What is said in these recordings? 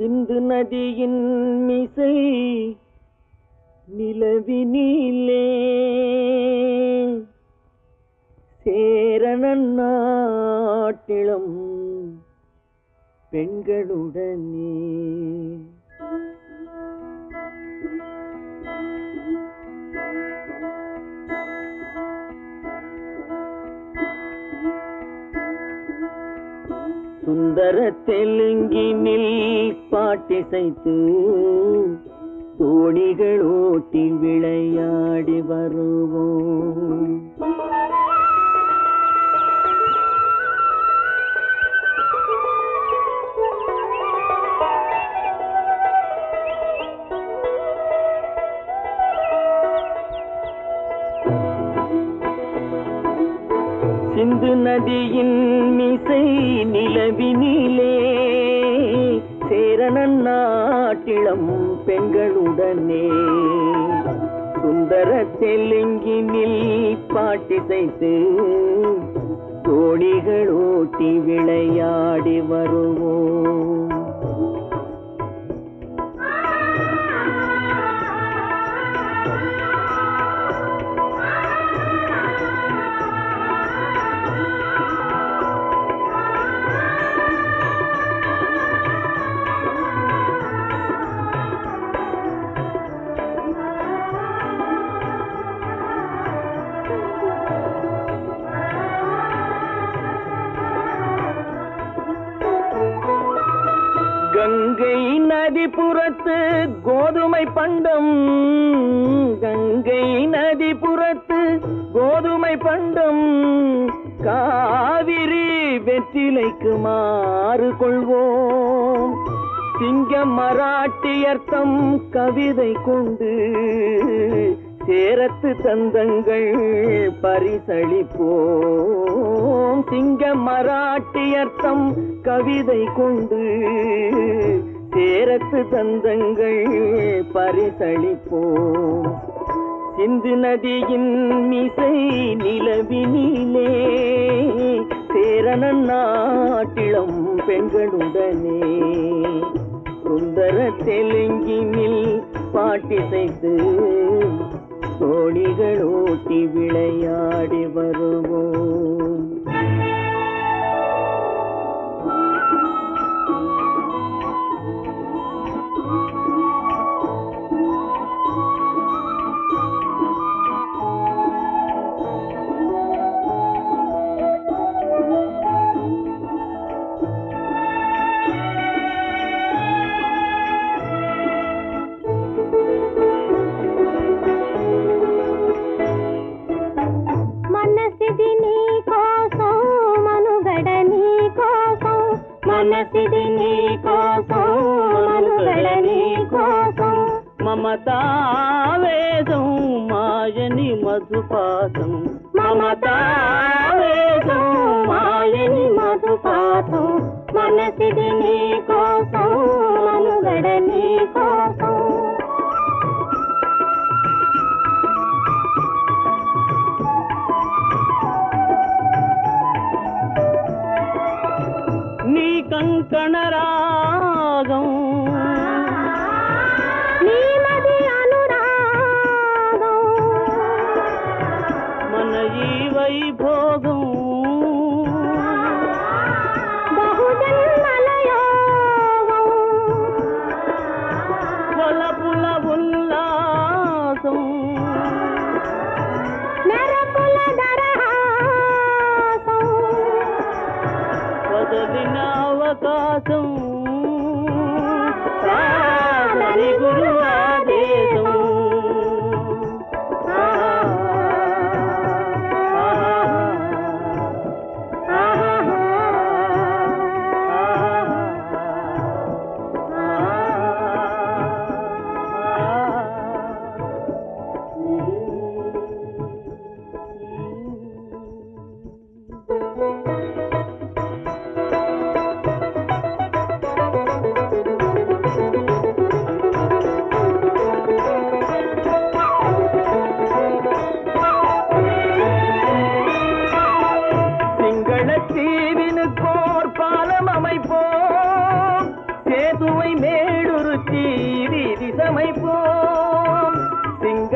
சிந்து நதியின் மிசை நிலவினிலே சேரணன் நாட்டிளம் பெண்களுடனே சுந்தர தெலுங்கினில் பாட்டிசைத்து தோணிகள் ஓட்டி விளையாடி வருவோம். சிந்து நதியின் மிசை நிலவினிலே சேரணன் நாட்டிளம் பெண்களுடனே சுந்தர தெலுங்கினில் பாட்டிசைத்து தோணிகள் ஓட்டி விளையாடி வருவோம். கங்கை நதிபுறத்து கோதுமை பண்டம், கங்கை நதிபுறத்து கோதுமை பண்டம், காவிரி வெற்றிலைக்கு மாறு கொள்வோம். சிங்க மராட்டியர்த்தம் கவிதை கொண்டு சேரத்து தந்தங்கள் பரிசளிப்போம். சிங்க மராட்டியர்த்தம் கவிதை கொண்டு சேரத்து தந்தங்கள் பரிசளிப்போம். சிந்து நதியின் மிசை நிலவினிலே சேரணன் நாட்டிளம் பெண்களுடனே சுந்தர தெலுங்கினில் பாட்டிசைத்து தோணிகள் ஓட்டி விளையாடி வருவோம். మనసిది నీ కోసం మనుగడ నీ కోసం మమతావేదం మాయని మధుపాసం మమతావేదం మాయని మధుపాసం మనసిది నీ కోసం మనుగడ నీ కోసం నీ కంకణ రాగం నీ మది అనురాగం మన ఈ వైభోగం బహుజన్మల యోగం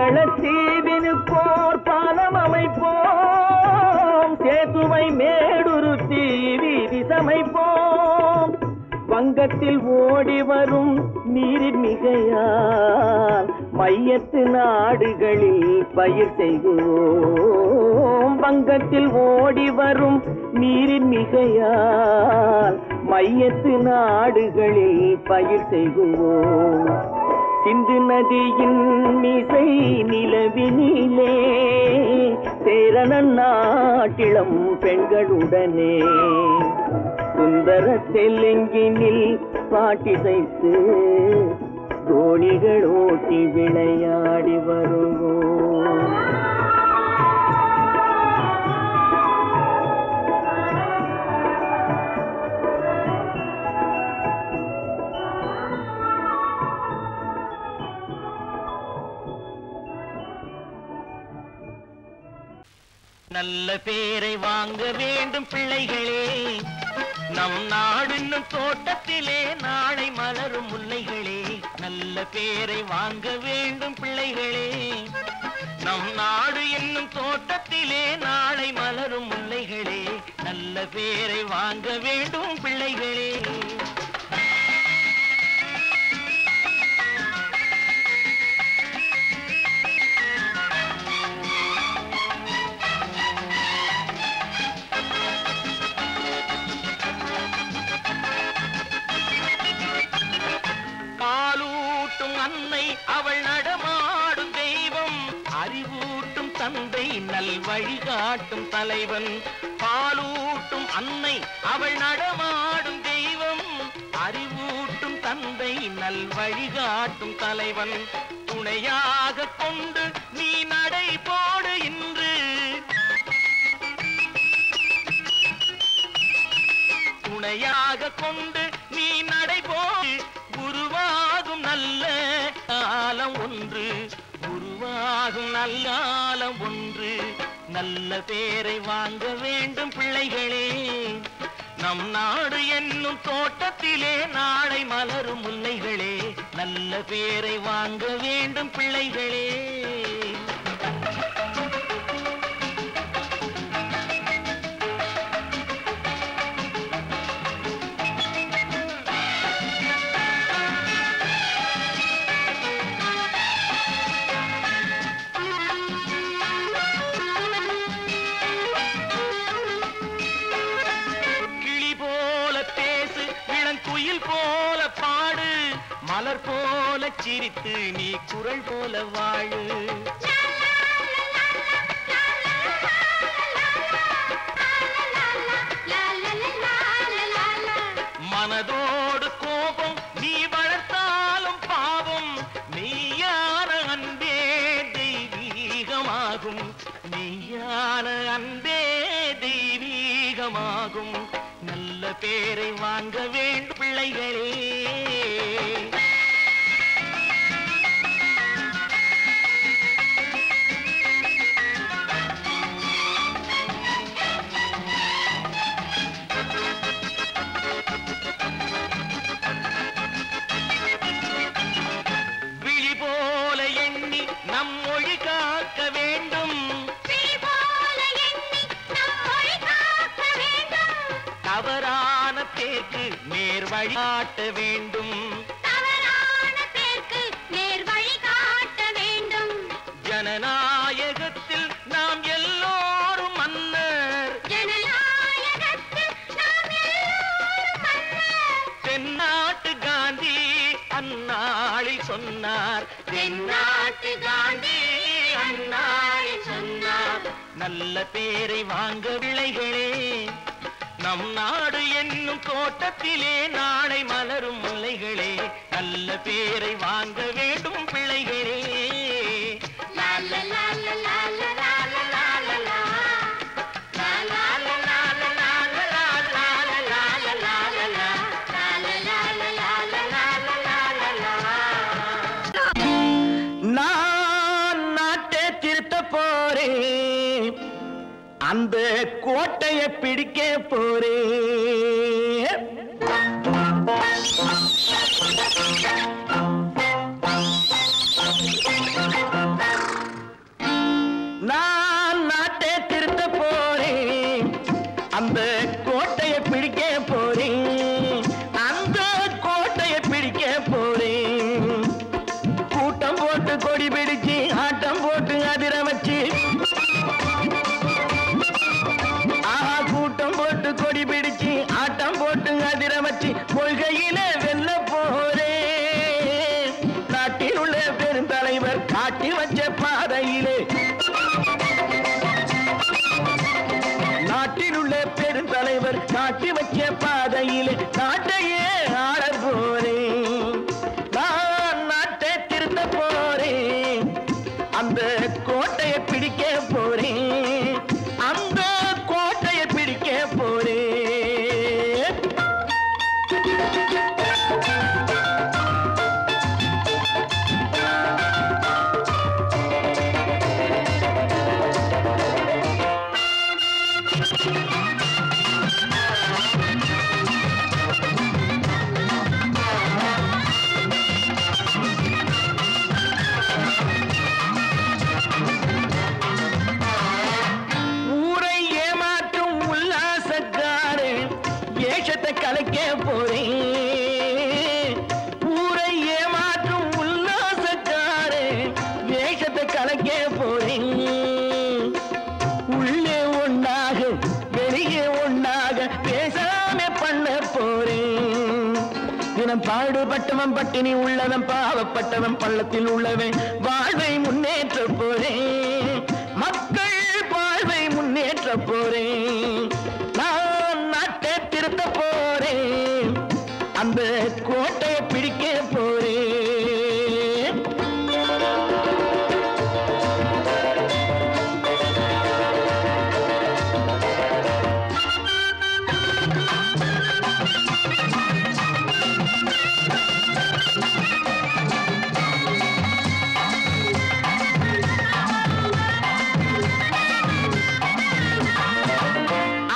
மாம்பழத்தீவினுக்கோர் பாலம் அமைப்போம், சேதுவை மேடுருத்தி வீதி சமைப்போம். வங்கத்தில் ஓடி வரும் நீரின் மிகையால் மையத்து நாடுகளில் பயிர் செய்வோம். வங்கத்தில் ஓடி வரும் நீரின் மிகையால் மையத்து நாடுகளில் பயிர் செய்வோம். சிந்து நதியின் மிசை நிலவினிலே சேரணன் நாட்டிளம் பெண்களுடனே சுந்தர தெலுங்கினில் பாட்டிசைத்து தோணிகள் ஓட்டி விளையாடி வருவோம். நல்ல பேரை வாங்க வேண்டும் பிள்ளைகளே, நம் நாடு என்னும் தோட்டத்திலே நாளை மலரும் முல்லைகளே. நல்ல பேரை வாங்க வேண்டும் பிள்ளைகளே, நம் நாடு என்னும் தோட்டத்திலே நாளை மலரும் முல்லைகளே. நல்ல பேரை வாங்க வேண்டும் பிள்ளைகளே. அன்னை அவள் நடமாடும் தெய்வம், அறிவூட்டும் தந்தை நல் வழிகாட்டும் தலைவன். பாலூட்டும் அன்னை அவள் நடமாடும் தெய்வம், அறிவூட்டும் தந்தை நல் வழிகாட்டும் தலைவன். துணையாக கொண்டு நீ நடை போடு இன்று, துணையாக கொண்டு நீ நடை போடு. உருவாகும் நல்ல காலம் ஒன்று, உருவாகும் நல்ல காலம் ஒன்று. நல்ல பேரை வாங்க வேண்டும் பிள்ளைகளே, நம் நாடு என்னும் தோட்டத்திலே நாளை மலரும் முல்லைகளே. நல்ல பேரை வாங்க வேண்டும் பிள்ளைகளே. மலர் போல சிரித்து நீ குரல் போல வாழு. மனதோடு கோபம் நீ வளர்த்தாலும் பாவம், மெய்யான அன்பே தெய்வீகமாகும், மெய்யான அன்பே தெய்வீகமாகும். நல்ல பேரை வாங்க வேண்டும் பிள்ளைகளே. விழி போல எண்ணி நம் மொழி காக்க வேண்டும், தவறான தேர்க்கு நேர் வழிகாட்ட வேண்டும், ஜனநாயகத்தில் நாம் எல்லோரும் மன்னர், தென்னாட்டு காந்தி அந்நாளில் சொன்னார், தென்னாட்டு காந்தி அந்நாளில் சொன்னார். நல்ல பேரை வாங்க பிள்ளைகளே, நம் நாடு என்னும் தோட்டத்திலே நாளை மலரும் முல்லைகளே. நல்ல பேரை வாங்க வேண்டும் பிள்ளைகளே. நான் நாட்டை திருத்த போறேன், அந்த கோட்டையை பிடிக்க போறேன். வச்ச பாதையிலே நாட்டில் உள்ள பெருந்தலைவர் காட்டி வச்ச பாதையிலே நாட்டையே ஆள போறேன். நான் நாட்டை திருத்த போறேன். அந்த கோட்டையை பிடிக்க போறேன். அந்த கோட்டையை பிடிக்க போறேன். ஊரை ஏமாற்றும் உல்லாசக்காரே வேஷத்தை கலைக்க போறேன். ஊரை ஏமாற்றும் உல்லாசக்காரே வேஷத்தை கலைக்க போறேன். உள்ளே ஒன்னாக வெளியே ஒன்னாக பேசாம பண்ண போறேன். தினம் பாடுபட்டவன் பட்டினி உள்ளவன் பாவப்பட்டவன் பள்ளத்தில் உள்ளவன் வாழ்வை முன்னேற்ற போறேன். மக்கள் வாழ்வை முன்னேற்ற போறேன். நான் நாட்டை திருத்த போறேன். அந்த கோட்டையை பிடிக்க போறேன்.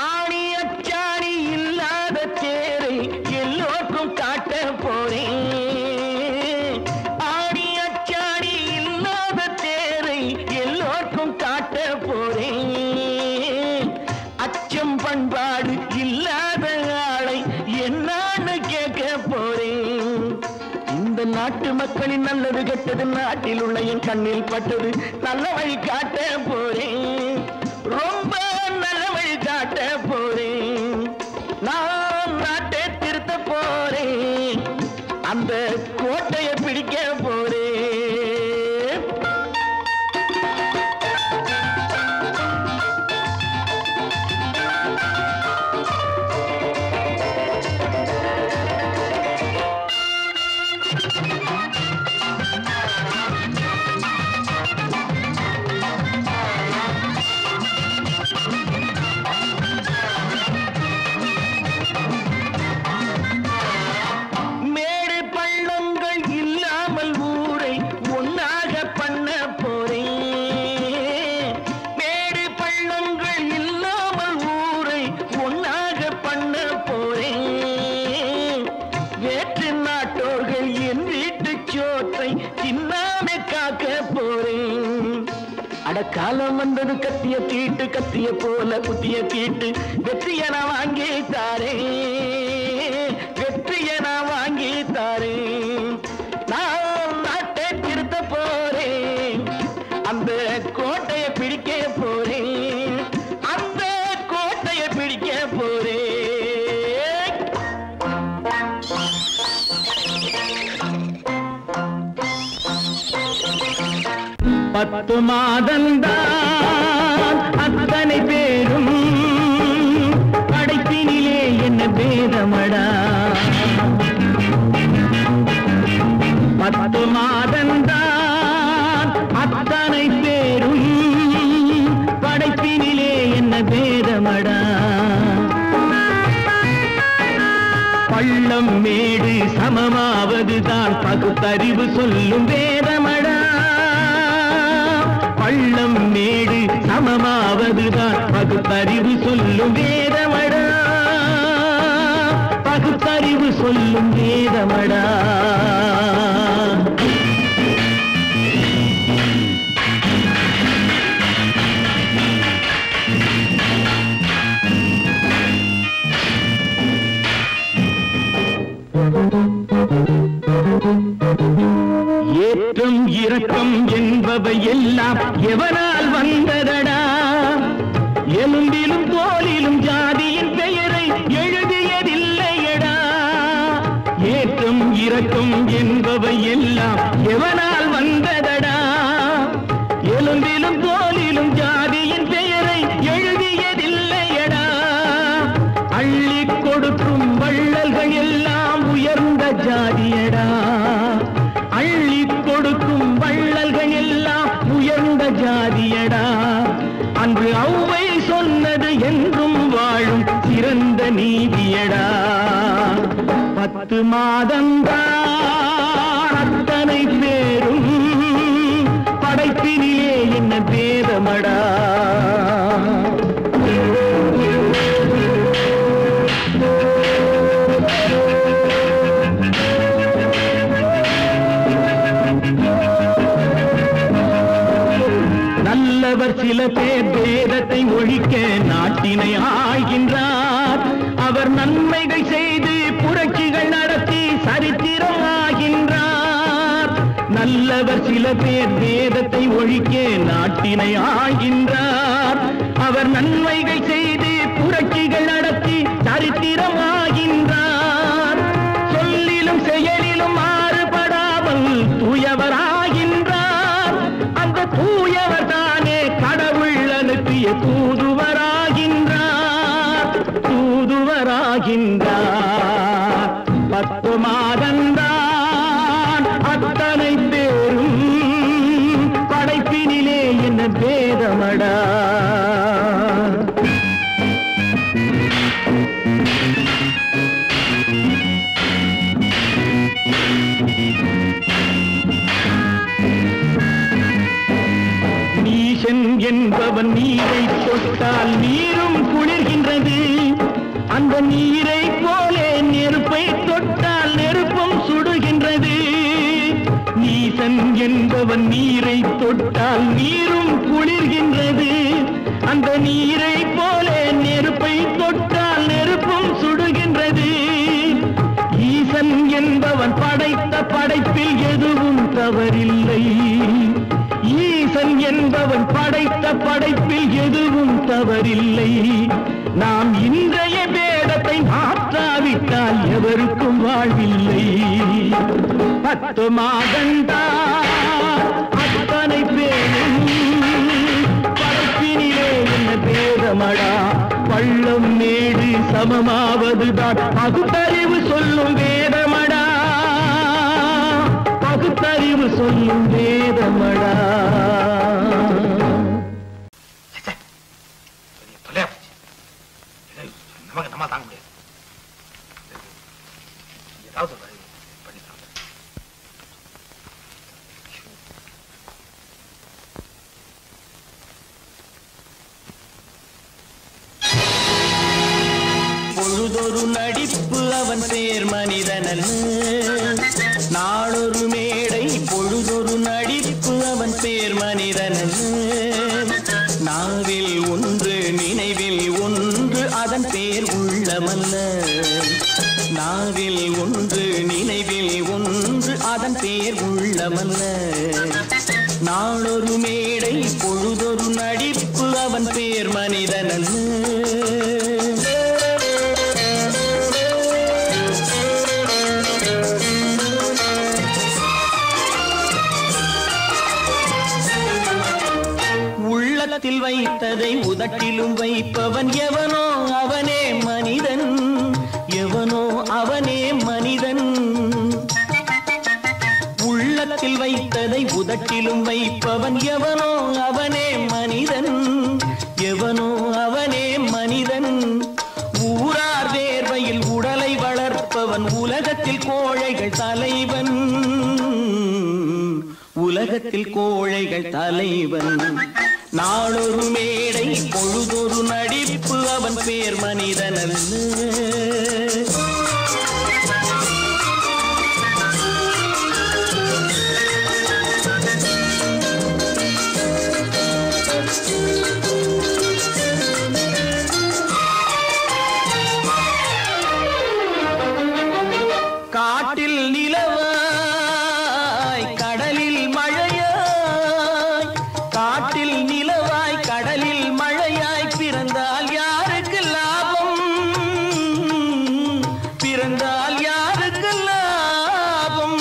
ஆணி அச்சாணி இல்லாத தேரை எல்லோருக்கும் காட்ட போறேன். ஆணி அச்சாணி இல்லாத தேரை எல்லோருக்கும் காட்ட போறேன். அச்சம் பண்பாடு இல்லாத ஆளை என்னான்னு கேட்க போறேன். இந்த நாட்டு மக்களின் நல்லது கெட்டது நாட்டில் உள்ள என் கண்ணில் பட்டது நல்ல வழி காட்ட போறேன். ரொம்ப நல்ல வழி காட்ட போறேன். நான் நாட்டை திருத்த போறேன். அந்த கோட்டையை பிடிக்க போறேன். மேடு பள்ளங்கள் இல்லாமல் ஊரை ஒன்னாக பண்ண போறேன். மேடு பள்ளங்கள் இல்லாமல் ஊரை ஒன்னாக பண்ண போறேன். வேற்று நாட்டோர்கள் என் வீட்டு சோற்றை தின்னாம காக்க போறேன். அடக்காலம் வந்தது கத்திய தீட்டு கத்திய போல புத்திய தீட்டு வெற்றிய நான் வாங்கி தாரேன். வெற்றிய நான் வாங்கி தாரேன். நான் நாட்டை திருத்த போறேன். அந்த கோட்டையை பிடிக்க போறேன். அந்த கோட்டையை பிடிக்க போறேன். பத்து மாதந்தான் அத்தனை பேரும் படைப்பினிலே என்ன பேதமடா. பத்து மாதந்தான் அத்தனை பேரும் படைப்பினிலே என்ன பேதமடா. பள்ளம் மேடு சமமாவதுதான் பகுத்தறிவு சொல்லும் வேதமடா. பள்ளம் மேடு சமமாவதுதான் பகுத்தறிவு சொல்லும் வேதமடா. பகுத்தறிவு சொல்லும் வேதமடா. ஏற்றம் இரக்கம் என்பவை எல்லாம் எவனால் வந்ததடா. எலும்பிலும் தோலிலும் ஜாதியின் பெயரை எழுதியதில்லையடா. ஏற்றம் இரக்கம் என்பவை எல்லாம் எவனால் வந்ததடா. ஜாதியடா. அன்று ஔவை சொன்னது என்றும் வாழும் சிறந்த நீதியடா. 10 மாதந்தான் அத்தனை பேரும் படைப்பினிலே என்ன பேதமடா. நல்லவர் சில பேர் வேதத்தை ஒழிக்க நாட்டினை ஆள்கின்றார். அவர் நன்மைகள் செய்து புரட்சிகள் நடத்தி சரித்திரம் ஆகின்றார். நல்லவர் சில பேர் வேதத்தை ஒழிக்க நாட்டினை ஆள்கின்றார். அவர் நன்மைகள் செய்து புரட்சிகள் நடத்தி சரித்திரம் ஆகின்றார். சொல்லிலும் செயலிலும் மாறுபடாமல் தூயவராகின்றார். அந்த தூயவர் தானே கடவுள் அனுப்பிய தூதுவராகின்றார். 10 மாதந்தான் அத்தனை பேரும் படைப்பினிலே என்ன பேதமடா. நீசன் என்பவன் நீரை தொட்டால் நீரும் குளிர்கின்றது. அந்த நீரை போலே நெருப்பை தொட்டால் நெருப்பும் சுடுகின்றது. நீசன் என்பவன் நீரை தொட்டால் நீரும் குளிர்கின்றது. அந்த நீரை போலே நெருப்பை தொட்டால் நெருப்பும் சுடுகின்றது. ஈசன் என்பவன் படைத்த படைப்பில் எதுவும் தவறில்லை. ஈசன் என்பவன் படைத்த படைப்பில் எதுவும் தவறில்லை. நாம் இன்றைய வேதத்தை மாற்றாவிட்டால் எவருக்கும் வாழ்வில்லை. 10 மாதந்தான் அத்தனை பேரும் படைப்பினிலே என்ன பேதமடா. பள்ளம் மேடு சமமாவதுதான் பகுத்தறிவு சொல்லும் வேதமடா. பகுத்தறிவு சொல்லும் வேதமடா. நம்ம தாங்க முடியாது. ஏதாவது பண்ணிக்கலாம். பொழுதொரு நடிப்பு அவன் பேர் மனிதனல்ல. நாளொரு மேடை பொழுதொரு நடிப்பு அவன் பேர் மனிதனல்ல. நாவில் ஒன்று நினைவில் ஒன்று அதன் பேர் உள்ளமல்ல. நாவில் ஒன்று நினைவில் ஒன்று அதன் பேர் உள்ளமல்ல. நாளொரு மேடை பொழுதொரு நடிப்பு அவன் பேர் மனிதனல்ல. உள்ளத்தில் வைத்ததை உதட்டிலும் வைப்பவன் எவனோ அவனே மனிதன். எவனோ அவனே மனிதன். உள்ளத்தில் வைத்ததை உதட்டிலும் வைப்பவன் எவனோ அவனே மனிதன். எவனோ அவனே மனிதன். ஊரார் வேர்வையில் உடலை வளர்ப்பவன் உலகத்தில் கோழைகள் தலைவன். உலகத்தில் கோழைகள் தலைவன். நாளொரு மேடை பொழுதொரு நடிப்பு அவன் பேர் மனிதனல்ல. காட்டில் நிலவாய் கடலில் மழையாய். காட்டில் நிலவாய் கடலில் மழையாய் பிறந்தால் யாருக்கு லாபம். பிறந்தால் யாருக்கு லாபம்.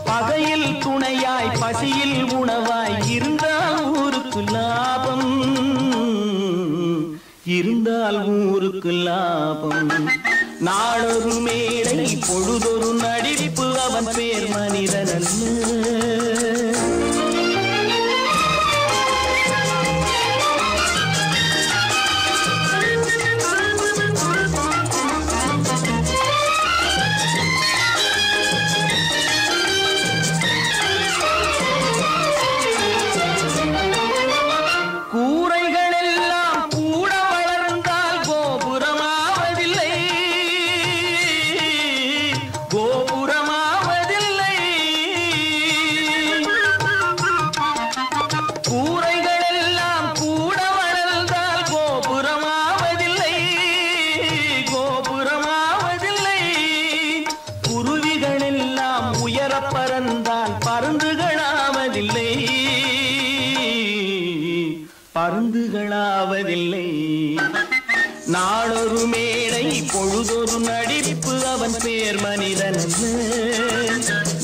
பகையில் துணையாய் பசியில் உணவாய் இருந்தால் ஊருக்கு லாபம். இருந்தால் ஊருக்கு லாபம். நாளொரு மேடை பொழுதொரு நடிப்பு அவன் பேர் மனிதனல்ல. பருந்துகளாவதில்லை. நாளொரு மேடை பொழுதொரு நடிப்பு அவன் பேர் மனிதனல்ல.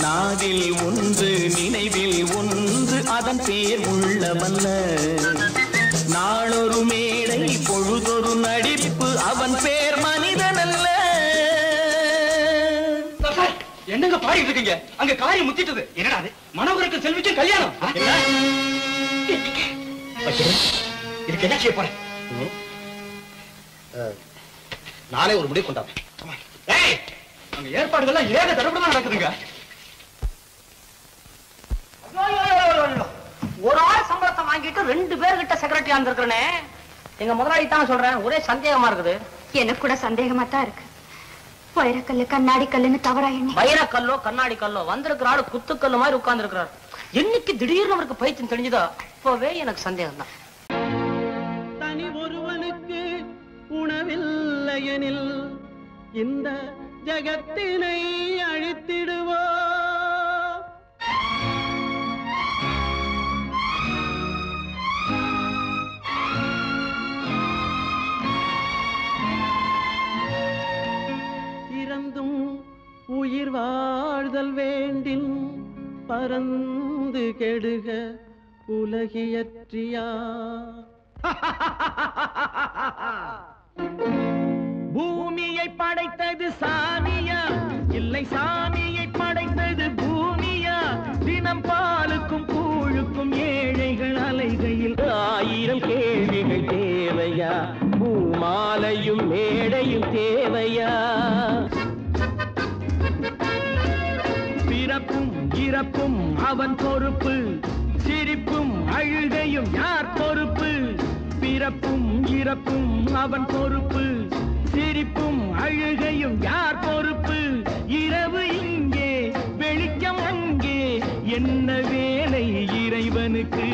நாவில் ஒன்று நினைவில் ஒன்று அதன் பேர் உள்ளவல்ல. நாளொரு மேடை பொழுதொரு நடிப்பு அவன் பேர் மனிதனல்ல. என்னங்க பாடிட்டு இருக்கீங்க? அங்க காரியம் முத்திட்டது. என்னடா அது? மனோகருக்கு செல்விக்கு கல்யாணம். இதுக்கு என்ன செய்ய போறேன்? நானே ஒரு முடிவு கொண்டாங்க. அங்க ஏற்பாடுகள்லாம் ஏக தடபடமா நடக்குதுங்க. ஒரு ஆள் சம்பளத்தை வாங்கிட்டு 2 பேர்கிட்ட செக்ரட்டரியா இருந்திருக்கிறேனே. எங்க முதலாளி தான் சொல்றேன், ஒரே சந்தேகமா இருக்குது. எனக்கு கூட சந்தேகமா தான் இருக்கு. வைரக்கல்லு கண்ணாடி கல்லுன்னு தவறா எண்ணி வைரக்கல்லோ கண்ணாடி கல்லோ வந்திருக்கிற ஆளு குத்துக்கல்லு மாதிரி உட்கார்ந்து இருக்கிறார். என்னைக்கு திடீர்னு அவருக்கு பைத்தியம் தெரிஞ்சதோ அப்பவே எனக்கு சந்தேகம் தான். தனி ஒருவனுக்கு உணவில்லையெனில் இந்த ஜகத்தினை அழித்திடுவோ. இறந்தும் உயிர் வாழ்தல் வேண்டின் பறந்து கெடுக உலகியற்றியா. பூமியை படைத்தது சாமியா இல்லை சாமியை படைத்தது பூமியா. தினம் பாலுக்கும் கூழுக்கும் ஏழைகள் அலைகையில் 1000 கேள்விகள் தேவையா. பூமாலையும் மேடையும் தேவையா. பிறப்பும் இறப்பும் அவன் பொறுப்பு. சிரிப்பும் அழுகையும் யார் பொறுப்பு? பிறப்பும் இறப்பும் அவன் பொறுப்பு. சிரிப்பும் அழுகையும் யார் பொறுப்பு? இரவு இங்கே வெளிச்சம் அங்கே என்ன வேலை இறைவனுக்கு?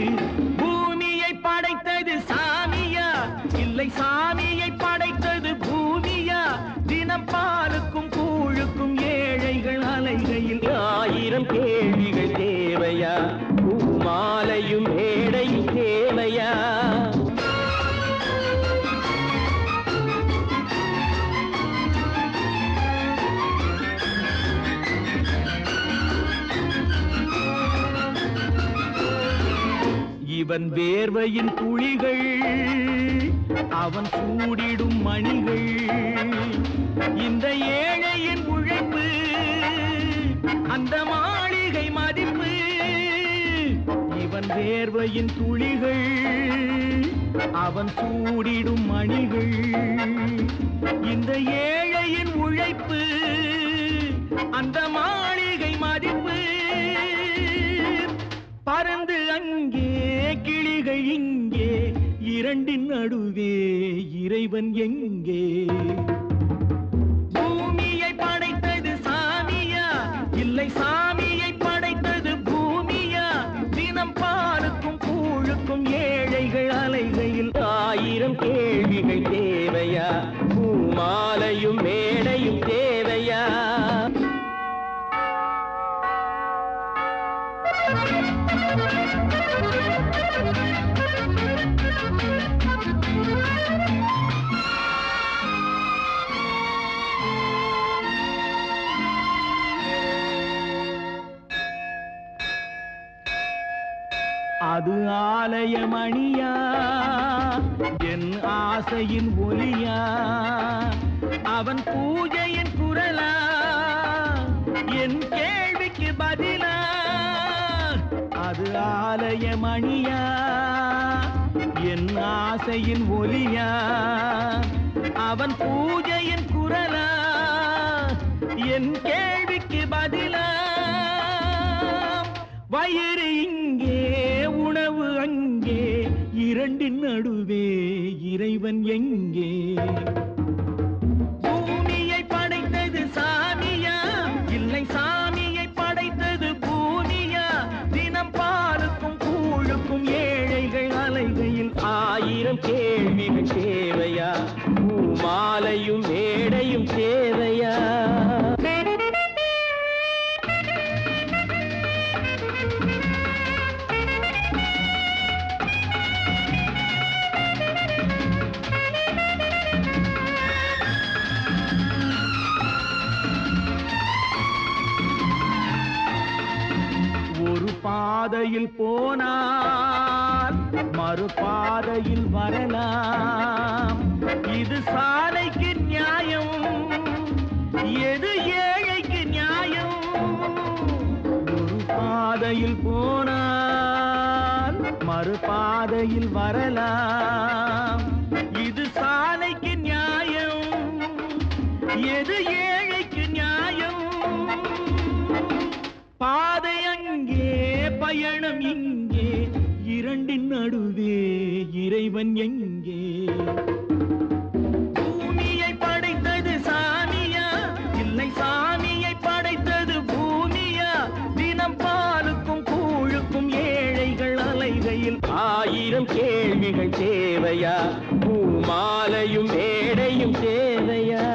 பூமியை படைத்தது சாமியா இல்லை சாமியை படைத்தது பூமியா. தினம் பாலுக்கும் கூழுக்கும் ஏழைகள் அலைகையில் 1000 கேள்விகள் தேவையா. பூமாலையும் மேடையும் தேவையா. இவன் வேர்வையின் துளிகள் அவன் சூடிடும் மணிகள். இந்த ஏழையின் உழைப்பு அந்த மாளிகை மதிப்பு. இவன் வேர்வையின் துளிகள் அவன் சூடிடும் மணிகள். இந்த ஏழையின் உழைப்பு அந்த மாளிகை மதிப்பு. பறந்து அங்கே கிளிகள் இங்கே இரண்டின் நடுவே இறைவன் எங்கே? பூமியை படைத்தது சாமியா இல்லை சாமியை படைத்தது பூமியா. தினம் பாலுக்கும் கூழுக்கும் ஏழைகள் அலைகையில் 1000 கேள்விகள் தேவையா. பூமாலையும் மேடையும் தேவையா. அது ஆலயமணியா என் ஆசையின் ஒலியா. அவன் பூஜையின் குரலா என் கேள்விக்கு பதிலா. அது ஆலயமணியா என் ஆசையின் ஒலியா. அவன் பூஜையின் குரலா என் கேள்விக்கு பதிலா. வயிறு இங்கே உணவு அங்கே இரண்டின் நடுவே இறைவன் எங்கே? பூமியை படைத்தது சாமியா இல்லை சாமியை படைத்தது பூமியா. தினம் பாலுக்கும் கூழுக்கும் ஏழைகள் அலைகையில் 1000 கேள்விகள் தேவையா. பூமாலையும் மேடையும் தேவையா. பாதையில் போனால் மறுபாதையில் வரலாம். இது சாலைக்கு நியாயம், எது ஏழைக்கு நியாயம்? ஒரு பாதையில் போனால் மறுபாதையில் வரலாம். இது சாலைக்கு நியாயம், எது ஏழைக்கு நியாயம்? பாதை அங்கே, பயணம் இங்கே, இரண்டின் நடுவே இறைவன் எங்கே? பூமியை படைத்தது சாமியா, இல்லை சாமியை படைத்தது பூமியா? தினம் பாலுக்கும் கூழுக்கும் ஏழைகள் அலைகையில் 1000 கேள்விகள் தேவையா? பூமாலையும் மேடையும் தேவையா?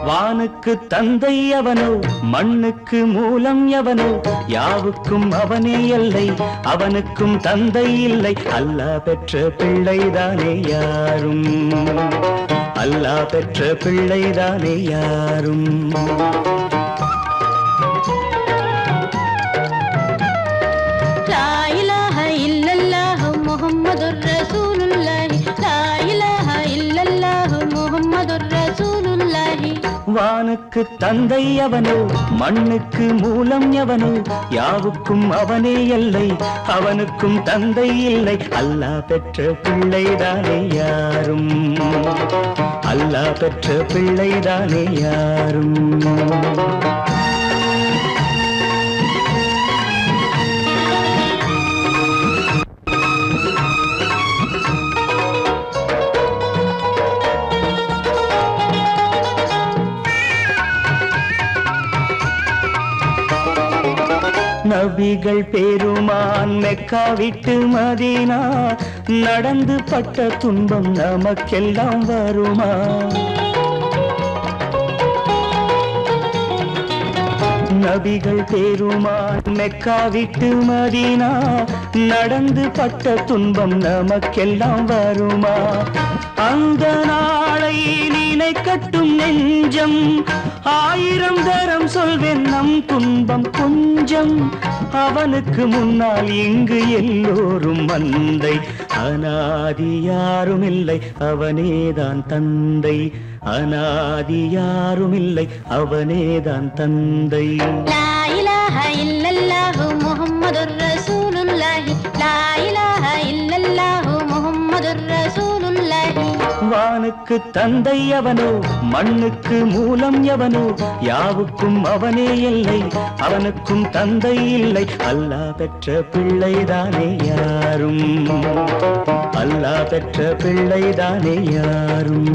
வானுக்கு தந்தை அவனோ, மண்ணுக்கு மூலம் எவனோ, யாவுக்கும் அவனே எல்லை, அவனுக்கும் தந்தை இல்லை. அல்லாஹ் பெற்ற பிள்ளைதானே யாரும், அல்லாஹ் பெற்ற பிள்ளைதானே யாரும். லா இலாஹ இல்லல்லாஹ் முஹம்மதுர் ரசூலுல்லாஹ், லா இலாஹ இல்லல்லாஹ் முஹம்மதுர் ரசூலுல்லாஹ். வானுக்கு தந்தை அவனோ, மண்ணுக்கு மூலம் எவனோ, யாவுக்கும் அவனே எல்லை, அவனுக்கும் தந்தை இல்லை. அல்லாஹ் பெற்ற பிள்ளைதானே யாரும், அல்லாஹ் பெற்ற பிள்ளைதானே யாரும். நபிகள் பெருமான் மெக்கா விட்டு மதீனா, நடந்து பட்ட துன்பம் நமக்கெல்லாம் வருமா? நபிகள் பெருமான் மெக்கா விட்டு மதீனா, நடந்து பட்ட துன்பம் நமக்கெல்லாம் வருமா? அந்த நாளை நினைக்கட்டும் நெஞ்சம், 1000 தரம் சொல்வேன் நம் துன்பம் கொஞ்சம். அவனுக்கு முன்னால் இங்கு எல்லோரும் மந்தை, அநாதி யாரும் இல்லை அவனேதான் தந்தை, அநாதி யாரும் இல்லை அவனேதான் தந்தை. லா இலாஹ இல்லல்லாஹ் முஹம்மதுர் ரசூலுல்லாஹ், லா இலாஹ இல்லல்லாஹ் முஹம்மதுர் ரசூலுல்லாஹ். வானுக்கு தந்தை அவனோ, மண்ணுக்கு மூலம் எவனோ, யாவுக்கும் அவனே எல்லை, அவனுக்கும் தந்தை இல்லை. அல்லாஹ் பெற்ற பிள்ளைதானே யாரும், அல்லாஹ் பெற்ற பிள்ளைதானே யாரும்.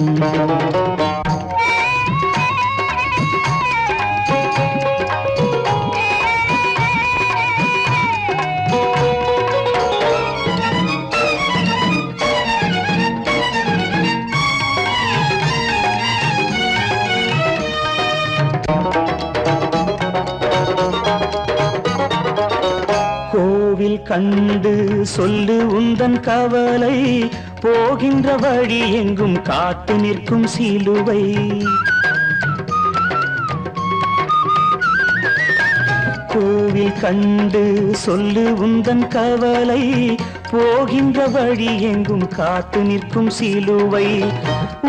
கோவில் கண்டு சொல்லு உந்தன் கவலை, போகின்ற வழி எங்கும் காத்து நிற்கும் சிலுவை. கோவில் கண்டு சொல்லு உந்தன் கவலை, போகின்ற வழி எங்கும் காத்து நிற்கும் சிலுவை.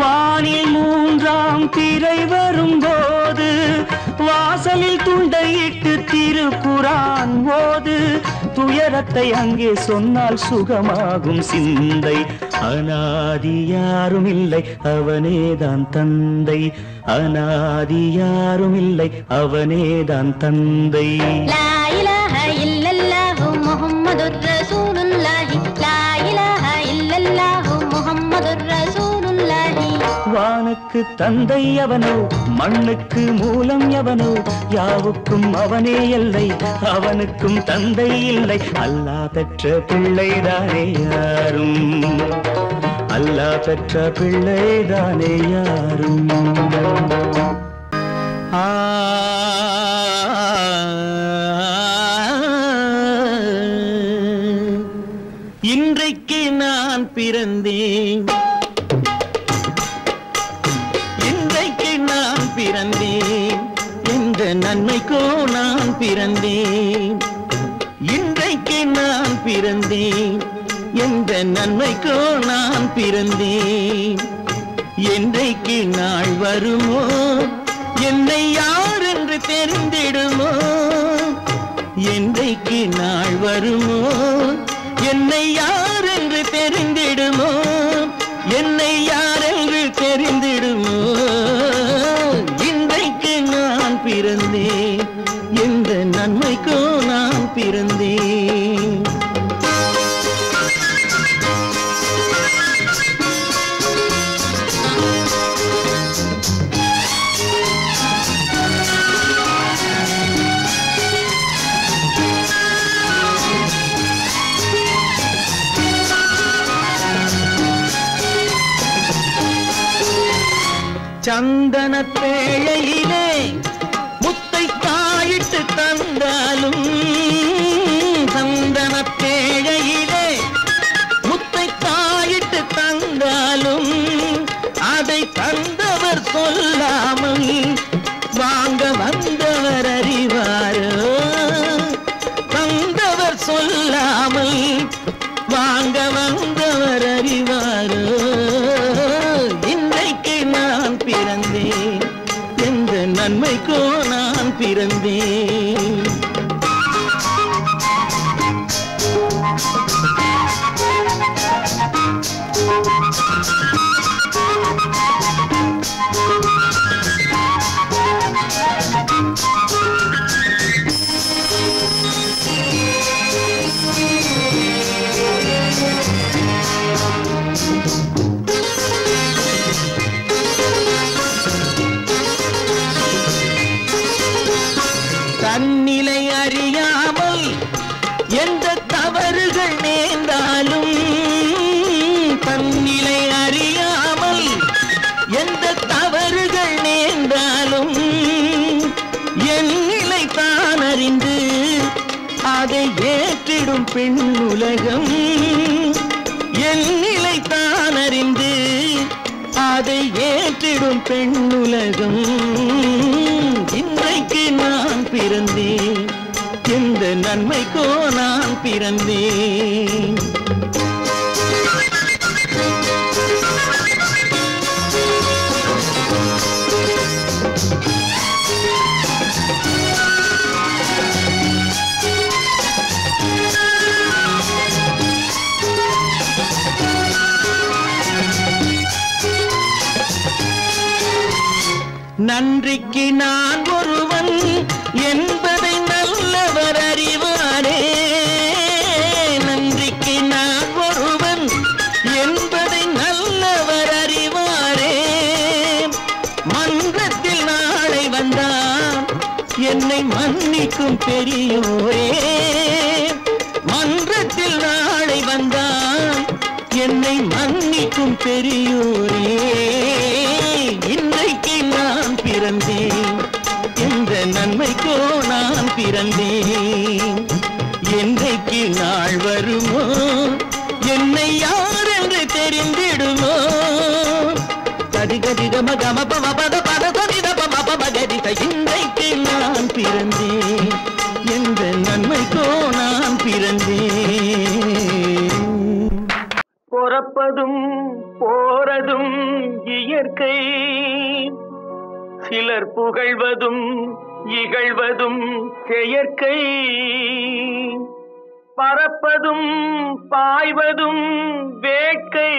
வானில் 3ஆம் பிறை வரும்போது, வாசலில் துண்டையிட்டு திருக்குரான் ஓது. துயரத்தை அங்கே சொன்னால் சுகமாகும் சிந்தை, அநாதி யாரும் இல்லை அவனேதான் தந்தை, அநாதி யாரும் இல்லை அவனேதான் தந்தை. லா இலாஹ இல்லல்லாஹ் முஹம்மதுர் ரசூலுல்லாஹ், லா இலாஹ இல்லல்லாஹ் முஹம்மதுர் ரசூலுல்லாஹ். வானுக்கு தந்தை அவனோ, மண்ணுக்கு மூலம் எவனோ, யாவுக்கும் அவனே எல்லை, அவனுக்கும் தந்தை இல்லை. அல்லாஹ் பெற்ற பிள்ளைதானே யாரும். அல்லா பெற்ற பிள்ளைதானே யாரும். இன்றைக்கு நான் பிறந்தேன், இன்றைக்கு நான் பிறந்தேன், எந்த நன்மைக்கோ நான் பிறந்தேன். இன்றைக்கு நான் பிறந்தேன், எந்த நன்மைக்கோ நான் பிறந்தேன். என்றைக்கு நாள் வருமோ என்னை யார் என்று தெரிந்திடுமோ. என்றைக்கு நாள் வருமோ என்னை யார் என்று தெரிந்திடுமோ. என்னை யார் என்று தெரிந்திடுமோ. இன்றைக்கு நான் பிறந்தேன், எந்த நன்மைக்கோ நான் பிறந்தேன். சந்தன பேழையிலே முத்தை காயிட்டு தந்தாலும், சந்தன பேழையிலே முத்தை காயிட்டு தந்தாலும், அதை தந்தவர் சொல்லாமல் வாங்க வந்தவர் அறிவாரோ. தந்தவர் சொல்லாமல் வாங்க வந்தவர் அறிவாரோ. இன்றைக்கு நான் பிறந்தேன், எந்த நன்மைக்கோ நான் பிறந்தேன். தன்னிலை அறியாமல் எந்த தவறுகள் நேர்ந்தாலும், தன்னிலை அறியாமல் எந்த தவறுகள் நேர்ந்தாலும், என் நிலை தான் அறிந்து அதை ஏற்றிடும் பெண் உலகம். என் நிலை தான் அறிந்து அதை ஏற்றிடும் பெண் உலகம். இன்றைக்கு நான் பிறந்தேன், எந்த நன்மைக்கோ நான் பிறந்தேன். நன்றிக்கு நான் ஒருவன் என்பதை நல்லவர் அறிவாரே. நன்றிக்கு நான் ஒருவன் என்பதை நல்லவர் அறிவாரே. மன்றத்தில் நாளை வந்தான் என்னை மன்னிக்கும் பெரியோரே. மன்றத்தில் நாளை வந்தான் என்னை மன்னிக்கும் பெரியோரே. இன்றைக்கு நான் பிறந்தேன், எந்த நன்மைக்கோ நான் பிறந்தேன். என்றைக்கு நாள் வருமோ என்னை யார் என்று தெரிந்திடுமோ. கதிகதிக மகம பம பத பத சதித பம பமகதிக. இன்றைக்கு நான் பிறந்தேன், எந்த நன்மைக்கோ நான் பிறந்தேன். பிறப்பதும் போறதும் இயற்கை, சிலர் புகழ்வதும் இகழ்வதும் செயற்கை. பறப்பதும் பாய்வதும் வேட்கை,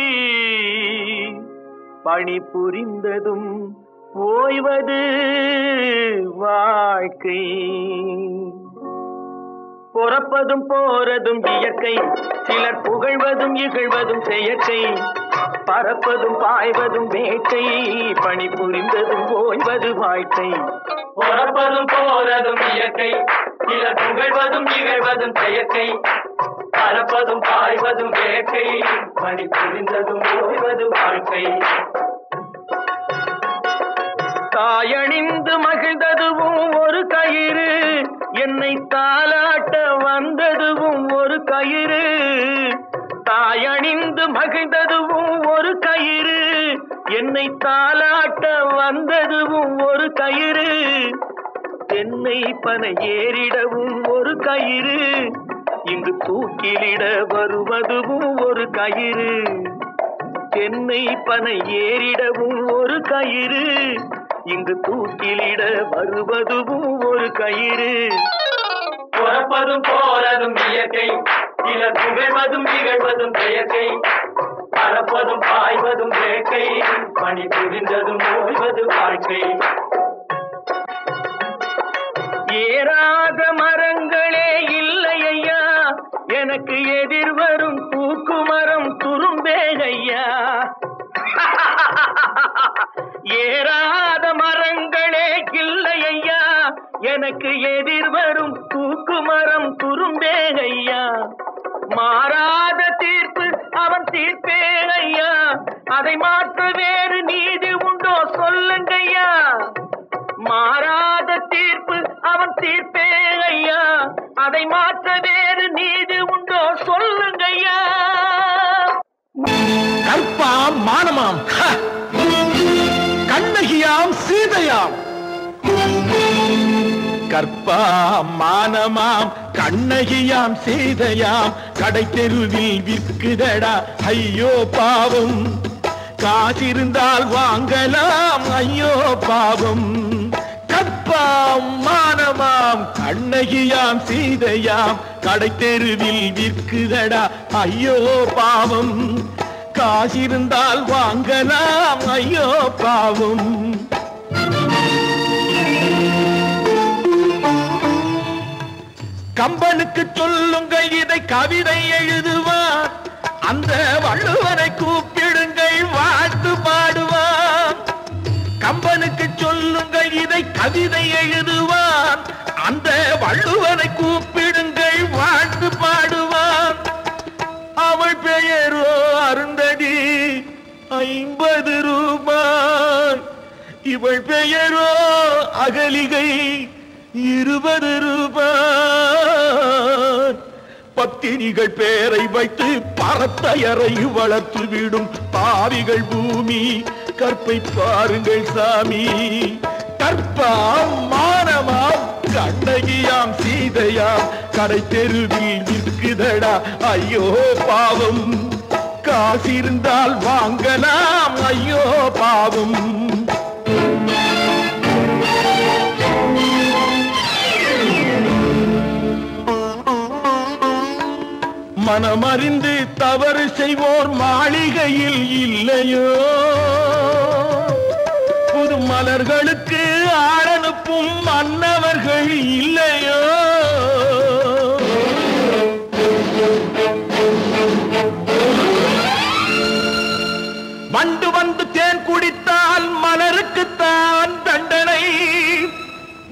பணி புரிந்ததும் ஓய்வது வாழ்க்கை. பிறப்பதும் போறதும் இயற்கை, சிலர் புகழ்வதும் இகழ்வதும் செயற்கை. பறப்பதும் பாய்வதும் வேட்டை, பணி புரிந்ததும் ஓய்வது வாழ்க்கை. பிறப்பதும் போறதும் இயற்கை, சிலர் புகழ்வதும் இகழ்வதும் செயற்கை. பறப்பதும் பாய்வதும் வேட்கை, பணி புரிந்ததும் ஓய்வது வாழ்க்கை. தாயணிந்து மகிழ்ந்ததுவும் ஒரு கயிறு, என்னை தாலாட்ட வந்ததுவும் ஒரு கயிறு. தாயணிந்து மகிழ்ந்ததுவும் ஒரு கயிறு, என்னை தாலாட்ட வந்ததுவும் ஒரு கயிறு. தென்னை பனை ஏறிடவும் ஒரு கயிறு, இங்கு தூக்கிலிட வருவதுவும் ஒரு கயிறு. தென்னை பனை ஏறிடவும் ஒரு கயிறு, இங்கு தூக்கிலிட வருவதுவும் ஒரு கயிறு. பிறப்பதும் போறதும் இயற்கை, சிலர் புகழ்வதும் நிகழ்வதும் செயற்கை. பறப்பதும் பாய்வதும் வேட்கை, பணி புரிந்ததும் ஓய்வது வாழ்க்கை. ஏறாத மரங்களே இல்லை ஐயா, எனக்கு எதிர்வரும் தூக்குமரம் துரும்பே ஐயா. ஏறாத மரங்களே இல்லை ஐயா, எனக்கு எதிர்வரும் தூக்குமரம் துரும்பே ஐயா. மாறாத தீர்ப்பு அவன் தீர்ப்பே ஐயா, அதை மாற்ற வேறு நீதி உண்டோ சொல்லுங்கய்யா. மாறாத தீர்ப்பு அவன் தீர்ப்பே ஐயா, அதை மாற்ற வேறு நீதி உண்டோ சொல்லுங்கய்யா. கற்பாம் மானமாம், கண்ணகியாம் சீதையாம். கற்பாம் மானமாம் கண்ணகியாம் சீதையாம், கடை தெருவில் விற்குதடா ஐயோ பாவம். காசிருந்தால் வாங்கலாம் ஐயோ பாவம். கற்பாம் மானமாம் கண்ணகியாம் சீதையாம், கடை தெருவில் விற்குதடா ஐயோ பாவம். காசிருந்தால் வாங்கலாம் ஐயோ பாவம். கம்பனுக்கு சொல்லுங்கள் இதை கவிதை எழுதுவான், அந்த வள்ளுவனை கூப்பிடுங்கள் வாழ்த்து பாடுவான். கம்பனுக்கு சொல்லுங்கள் இதை கவிதை எழுதுவான், அந்த வள்ளுவனை கூப்பிடுங்கள் வாழ்த்து பாடுவான். அவள் பெயரோ அருந்ததி 50 ரூபாய், இவள் பெயரோ அகலிகை 20 ரூபாய். பத்தினிகள் பேரை வைத்து பரத்தையரை வளர்த்து விடும் பாவிகள் பூமி, கற்பை பாருங்கள் சாமி. கற்பாம் மானமாம் கண்ணகியாம் சீதையாம், கடை தெருவில் விற்குதடா ஐயோ பாவம். காசிருந்தால் வாங்கலாம் ஐயோ பாவம். மனமறிந்து தவறு செய்வோர் மாளிகையில் இல்லையோ, புது மலர்களுக்கு ஆளனுப்பும் மன்னவர்கள் இல்லையோ. வண்டு வந்து தேன் குடித்தால் மலருக்குத்தான் தண்டனை,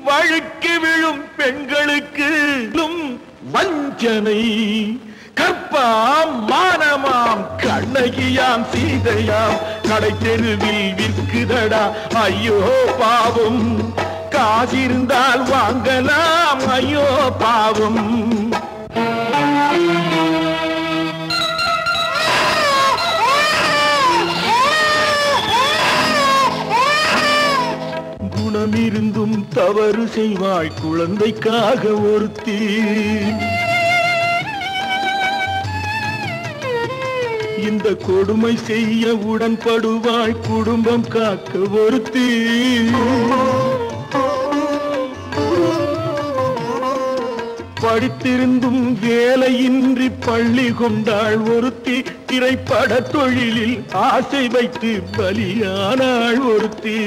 வழுக்கி விழும் பெண்களுக்கு வஞ்சனை. கற்பாம் மானமாம் கண்ணகியாம் சீதையாம், கடை தெருவில் விற்குதடா ஐயோ பாவம். காசிருந்தால் வாங்கலாம் ஐயோ பாவம். குணமிருந்தும் தவறு செய்வாய் குழந்தைக்காக ஒருத்தி, இந்த கொடுமை செய்ய உடன்படுவாய் குடும்பம் காக்க ஒருத்தி. படித்திருந்தும் வேலையின்றி பள்ளி கொண்டாள் ஒருத்தி, திரைப்பட தொழிலில் ஆசை வைத்து பலியானாள் ஒருத்தி.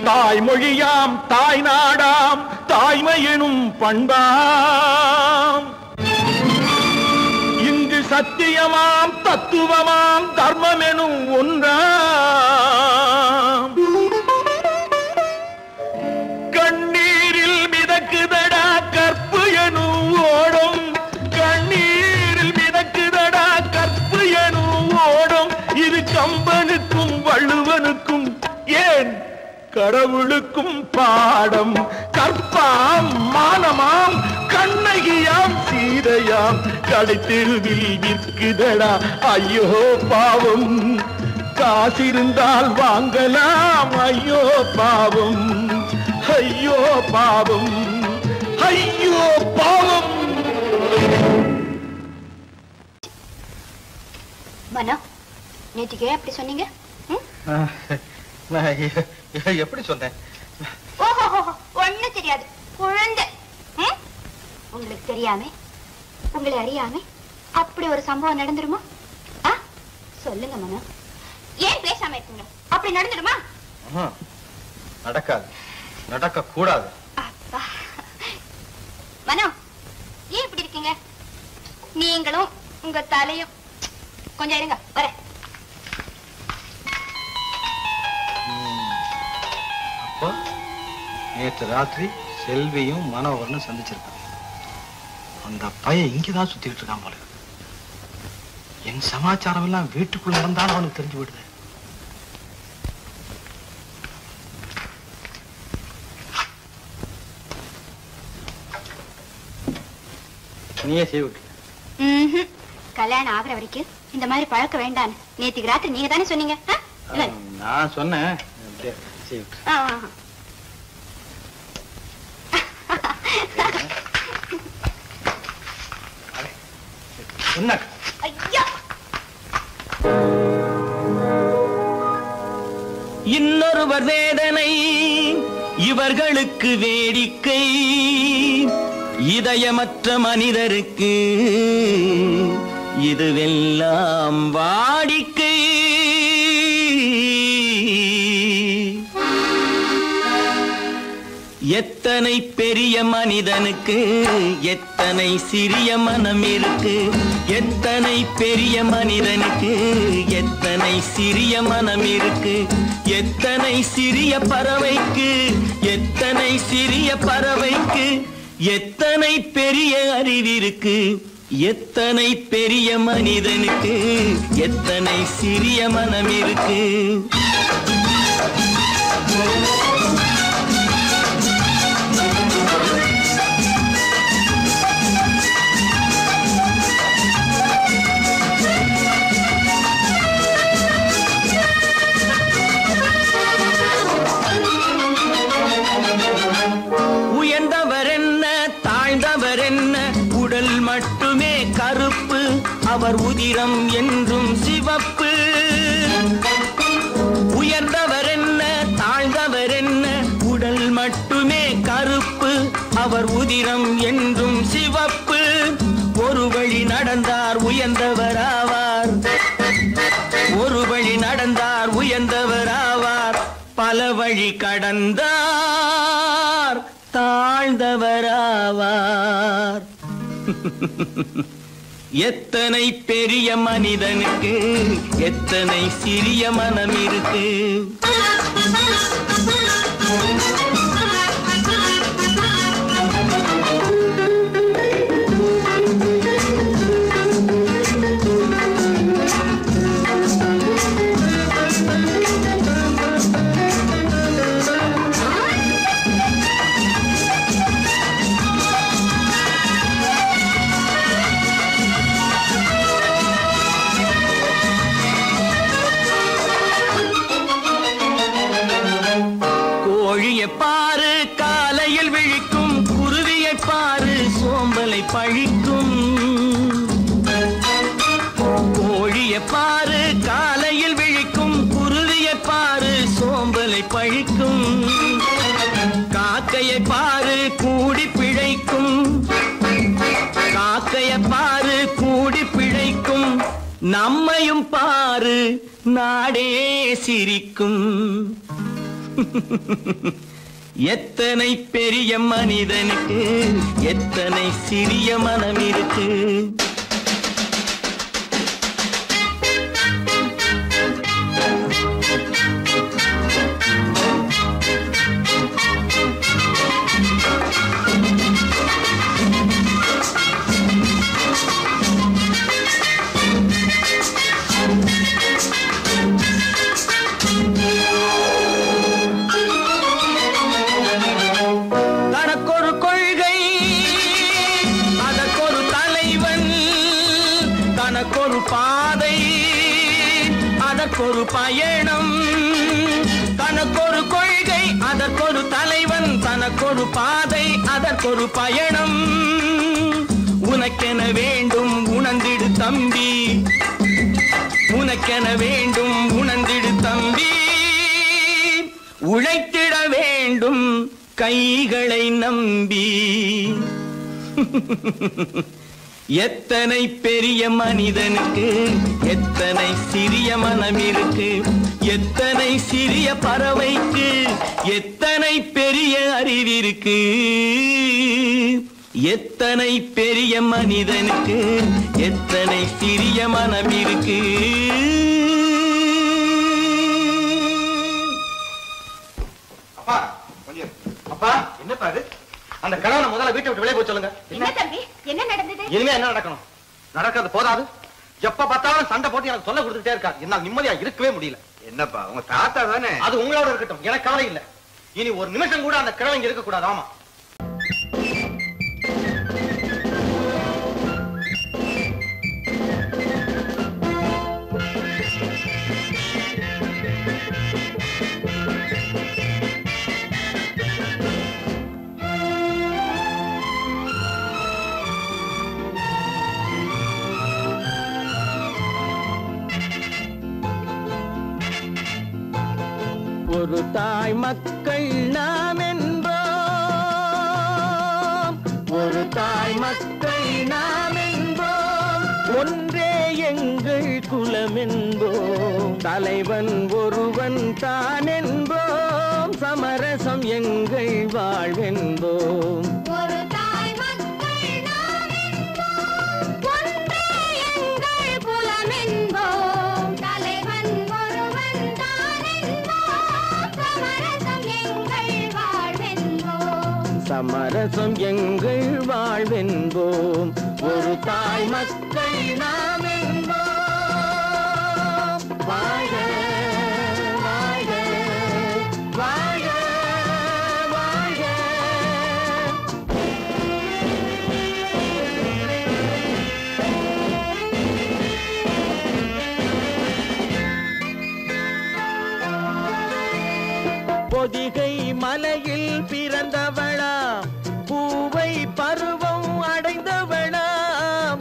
தாய்மொழியாம் தாய் நாடாம் தாய்மை எனும் பண்பாம், இங்கு சத்தியமாம் தத்துவமாம் தர்மம் எனும் ஒன்றாம். கண்ணீரில் மிதக்குதடா கற்பு எனும் ஓடும், கண்ணீரில் மிதக்குதடா கம்பனுக்கும் வள்ளுவனுக்கும் ஏன் கடவுளுக்கும் பாடம். கற்பாம் மானமாம் கண்ணகியாம் சீதையாம் கடைத்தெருவில் விற்குதடா ஐயோ பாவம். காசிருந்தால் வாங்கலாம் ஐயோ பாவம், ஐயோ பாவம், ஐயோ பாவம். மனோ, நேற்றுக்கு ஏன் அப்படி சொன்னீங்க? எப்படி சொன்னேன்? ஓஹோ, ஒண்ணும் தெரியாது குழந்தை. உங்களுக்கு தெரியாம உங்களை அறியாம அப்படி ஒரு சம்பவம் நடந்துருமா? சொல்லுங்க மனோ, ஏன் பேசாம இருக்கீங்க? அப்படி நடந்துடுமா? நடக்காது, நடக்க கூடாது. மனோ, ஏன் இப்படி இருக்கீங்க? நீங்களும் உங்க தலையும். கொஞ்சம் இருங்க, வரேன். அப்போ நேற்று ராத்திரி செல்வியும் மனோகரனும் சந்திச்சிருக்காங்க. அந்த பையன் இங்கதான் சுத்திட்டு இருக்கான் போல. என் சமாச்சாரம் எல்லாம் வீட்டுக்குள்ள நடந்தாலும் அவனுக்கு தெரிஞ்சு விடுது. நீயே செய்விட்டு. கல்யாணம் ஆகிற வரைக்கும் இந்த மாதிரி பழக்க வேண்டாம். நேற்றுக்கு ராத்திரி நீங்க தானே சொன்னீங்க. நான் சொன்னேன். இன்னொருவர் வேதனை இவர்களுக்கு வேடிக்கை, இதயமற்ற மனிதருக்கு இதுவெல்லாம் வாடிக்கை. எத்தனை பெரிய மனிதனுக்கு எத்தனை சிறிய மனம் இருக்கு, எத்தனை பெரிய மனிதனுக்கு எத்தனை சிறிய மனம் இருக்கு, எத்தனை சிறிய பறவைக்கு எத்தனை சிறிய பறவைக்கு எத்தனை பெரிய அறிவிருக்கு, எத்தனை பெரிய மனிதனுக்கு எத்தனை சிறிய மனம் இருக்கு. உயர்ந்தவர் என்ன தாழ்ந்தவர் என்ன, உடல் மட்டுமே கருப்பு, அவர் உதிரம் என்றும் சிவப்பு. உயர்ந்தவர் என்ன தாழ்ந்தவர் என்ன, உடல் மட்டுமே கருப்பு, அவர் உதிரம் என்றும் சிவப்பு. ஒரு வழி நடந்தார் உயர்ந்தவர் ஆவார், ஒரு வழி நடந்தார் உயர்ந்தவர் ஆவார், பல வழி கடந்தார் தாழ்ந்தவராவார். எத்தனை பெரிய மனிதனுக்கு எத்தனை சிறிய மனம் இருக்கு. பாரு காலையில் விழிக்கும் குருவியை பாரு சோம்பலை பழிக்கும். கோழியை பாரு காலையில் விழிக்கும் குருவியை பாரு சோம்பலை பழிக்கும். காக்கையை பாரு கூடி பிழைக்கும், காக்கையை பாரு கூடி பிழைக்கும். நம்மையும் பாரு நாடே சிரிக்கும். எத்தனை பெரிய மனிதனுக்கு எத்தனை சிறிய மனம் இருக்கு. அதற்கொரு பயணம், தனக்கொரு கொள்கை அதற்கொரு தலைவன், தனக்கொரு பாதை அதற்கொரு பயணம். உனக்கென வேண்டும் உணர்ந்திடு தம்பி, உனக்கென வேண்டும் உணர்ந்திடு தம்பி. உழைத்திட வேண்டும் கைகளை நம்பி. எத்தனை பெரிய மனிதனுக்கு எத்தனை சிறிய மனம் இருக்கு, எத்தனை சிறிய பறவைக்கு எத்தனை பெரிய அறிவிருக்கு. எத்தனை பெரிய மனிதனுக்கு எத்தனை சிறிய மனம் இருக்கு. அப்பா கொஞ்சம், அப்பா என்னப்பா அது? அந்த கணவனை முதல்ல வீட்டை விட்டு வெளியே போய் சொல்லுங்க. என்ன தம்பி, என்ன நடந்தது? இனிமே என்ன நடக்கணும்? நடக்கிறது போதாது, எப்ப பார்த்தாலும் சண்டை போட்டு எனக்கு சொல்ல கொடுத்துட்டே இருக்காரு. என்னால நிம்மதியா இருக்கவே முடியல. என்னப்பா உங்க தாத்தா தானே? அது உங்களோட இருக்கட்டும், எனக்கு கவலை இல்ல. இனி ஒரு நிமிஷம் கூட அந்த கிழவன் இங்க இருக்க கூடாது. ஆமா, ஒரு தாய் மக்கள் நாம் என்போம், ஒரு தாய் மக்கள் நாம் என்போம், ஒன்றே எங்கள் குலம் என்போம், தலைவன் ஒருவன் தான் என்போம், சமரசம் எங்கள் வாழ்வென்போம். ஒரு தாய் மக்கள் நாம் என்போம், ஒன்றே எங்கள் குலம் என்போம், தலைவன் ஒருவன் தான் என்போம், சமரசம் எங்கள் வாழ்வென்போம். சமரசம் எங்கள் வாழ்வென்போம். ஒரு தாய் மக்கள் நாம் என்போம். வாழ்க வாழ்க வாழ்க வாழ்க. பொதிகை மலையில் பிறந்தவளா, பூவை பருவம் அடைந்தவளா,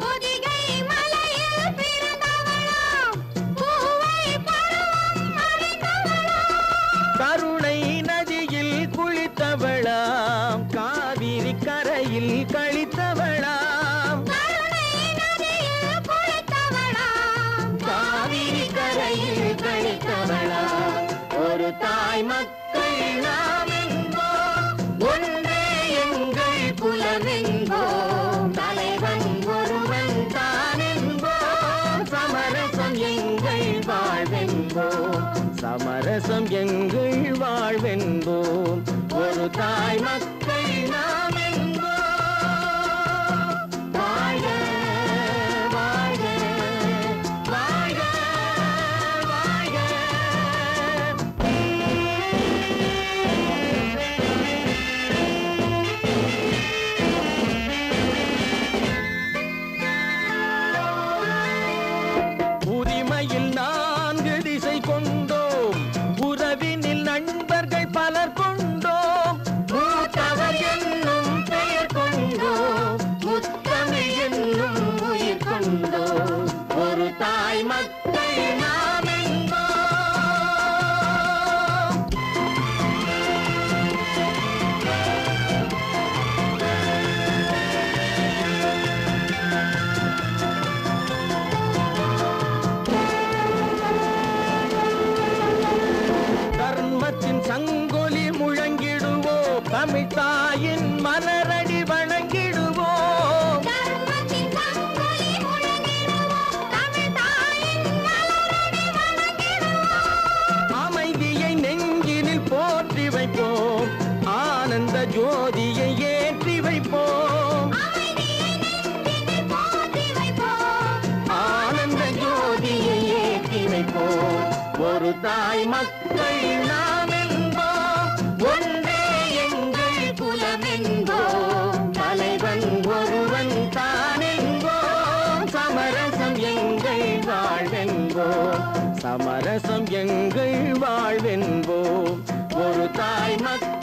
பொதிகை மலையில் பிறந்தவளாம், பூவை பருவம் அடைந்தவளாம், கருணை நதியில் குளித்தவளாம், காவிரி கரையில் கழித்தவளாம், கருணை நதியில் குளித்தவளாம், காவிரி கரையில் கழித்தவளாம். ஒரு தாய் மக்கள் நாம் என்போம், ஒன்றே எங்கள் குலம் என்போம், தலைவன் ஒருவன் தான் என்போம், சமரசம் எங்கள் வாழ்வென்போம், சமரசம் எங்கள் வாழ்வென்போம். ஒரு தாய் மக்கள் நாம் என்போம். வாழ்க வாழ்க வாழ்க வாழ்க. உரிமையில் 4 திசை கொண்டோம், உறவினில் நண்பர்கள் பலர் கொண்டோம், மூத்தவர் என்னும் பெயர் கொண்டோம், முத்தமிழ் என்னும் உயிர் கொண்டோம். ஒரு தாய் மக்கள் நாம் என்போம். தர்மத்தின் சங்கொலி முழங்கிடுவோம், தமிழ் தாயின் மலரடி வணங்கிடுவோம், தர்மத்தின் சங்கொலி முழங்கிடுவோம், தமிழ் தாயின் மலரடி வணங்கிடுவோம், அமைதியை நெஞ்சினில் போற்றி வைப்போம், ஆனந்த ஜோதியை ஏற்றி வைப்போம், அமைதியை நெஞ்சினில் போற்றி வைப்போம், ஆனந்த ஜோதியை ஏற்றி வைப்போம். ஒரு தாய் மக்கள் நாம் என்போம், ஒன்றே எங்கள் குலம் என்போம், தலைவன் ஒருவன் தான் என்போம், சமரசம் எங்கள் வாழ்வென்போம், சமரசம் எங்கள் வாழ்வென்போம் ஒரு தாய் மக்கள்